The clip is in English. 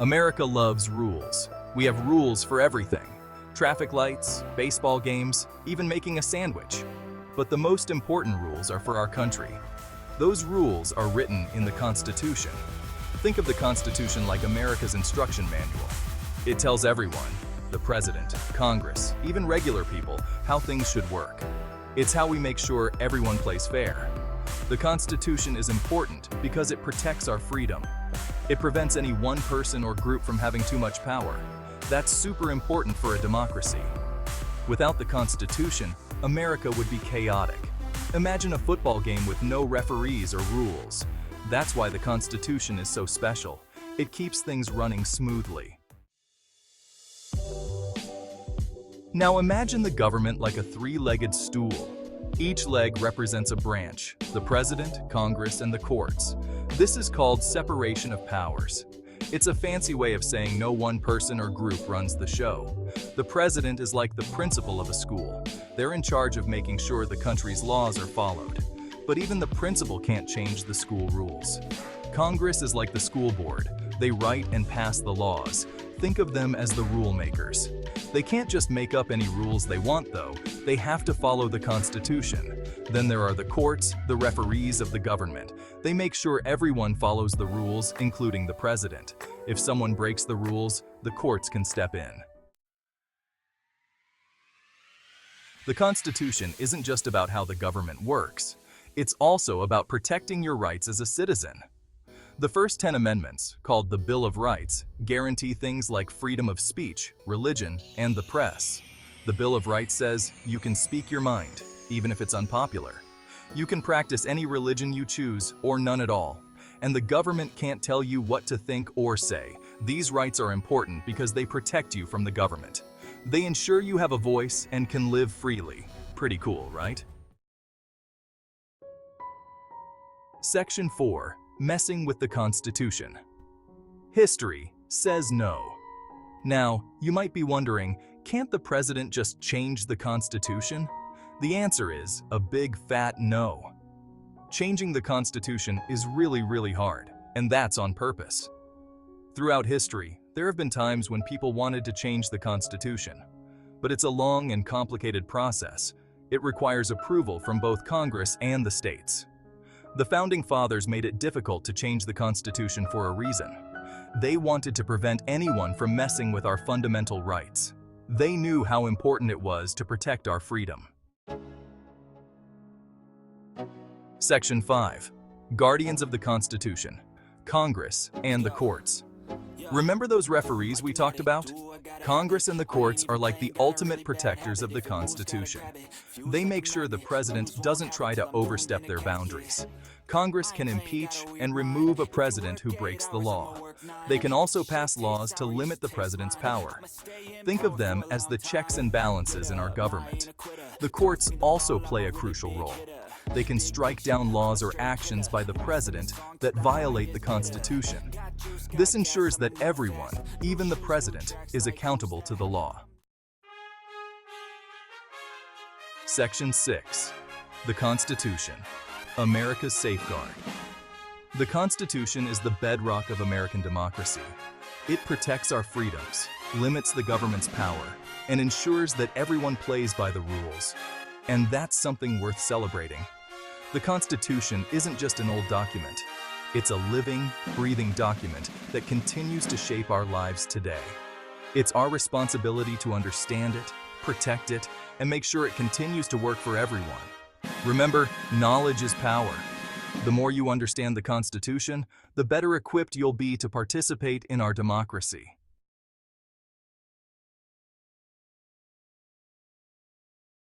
America loves rules. We have rules for everything. Traffic lights, baseball games, even making a sandwich. But the most important rules are for our country. Those rules are written in the Constitution. Think of the Constitution like America's instruction manual. It tells everyone, the President, Congress, even regular people, how things should work. It's how we make sure everyone plays fair. The Constitution is important because it protects our freedom. It prevents any one person or group from having too much power. That's super important for a democracy. Without the Constitution, America would be chaotic. Imagine a football game with no referees or rules. That's why the Constitution is so special. It keeps things running smoothly. Now imagine the government like a three-legged stool. Each leg represents a branch: the President, Congress, and the courts. This is called separation of powers. It's a fancy way of saying no one person or group runs the show. The President is like the principal of a school. They're in charge of making sure the country's laws are followed. But even the principal can't change the school rules. Congress is like the school board. They write and pass the laws. Think of them as the rule makers. They can't just make up any rules they want, though. They have to follow the Constitution. Then there are the courts, the referees of the government. They make sure everyone follows the rules, including the President. If someone breaks the rules, the courts can step in. The Constitution isn't just about how the government works. It's also about protecting your rights as a citizen. The first 10 amendments, called the Bill of Rights, guarantee things like freedom of speech, religion, and the press. The Bill of Rights says you can speak your mind, even if it's unpopular. You can practice any religion you choose or none at all. And the government can't tell you what to think or say. These rights are important because they protect you from the government. They ensure you have a voice and can live freely. Pretty cool, right? Section 4. Messing with the Constitution. History says no. Now, you might be wondering, can't the President just change the Constitution? The answer is a big fat no. Changing the Constitution is really hard, and that's on purpose. Throughout history, there have been times when people wanted to change the Constitution. But it's a long and complicated process. It requires approval from both Congress and the states. The Founding Fathers made it difficult to change the Constitution for a reason. They wanted to prevent anyone from messing with our fundamental rights. They knew how important it was to protect our freedom. Section 5. Guardians of the Constitution, Congress, and the courts. Remember those referees we talked about? Congress and the courts are like the ultimate protectors of the Constitution. They make sure the President doesn't try to overstep their boundaries. Congress can impeach and remove a president who breaks the law. They can also pass laws to limit the president's power. Think of them as the checks and balances in our government. The courts also play a crucial role. They can strike down laws or actions by the president that violate the Constitution. This ensures that everyone, even the president, is accountable to the law. Section 6. The Constitution, America's safeguard. The Constitution is the bedrock of American democracy. It protects our freedoms, limits the government's power, and ensures that everyone plays by the rules. And that's something worth celebrating. The Constitution isn't just an old document. It's a living, breathing document that continues to shape our lives today. It's our responsibility to understand it, protect it, and make sure it continues to work for everyone. Remember, knowledge is power. The more you understand the Constitution, the better equipped you'll be to participate in our democracy.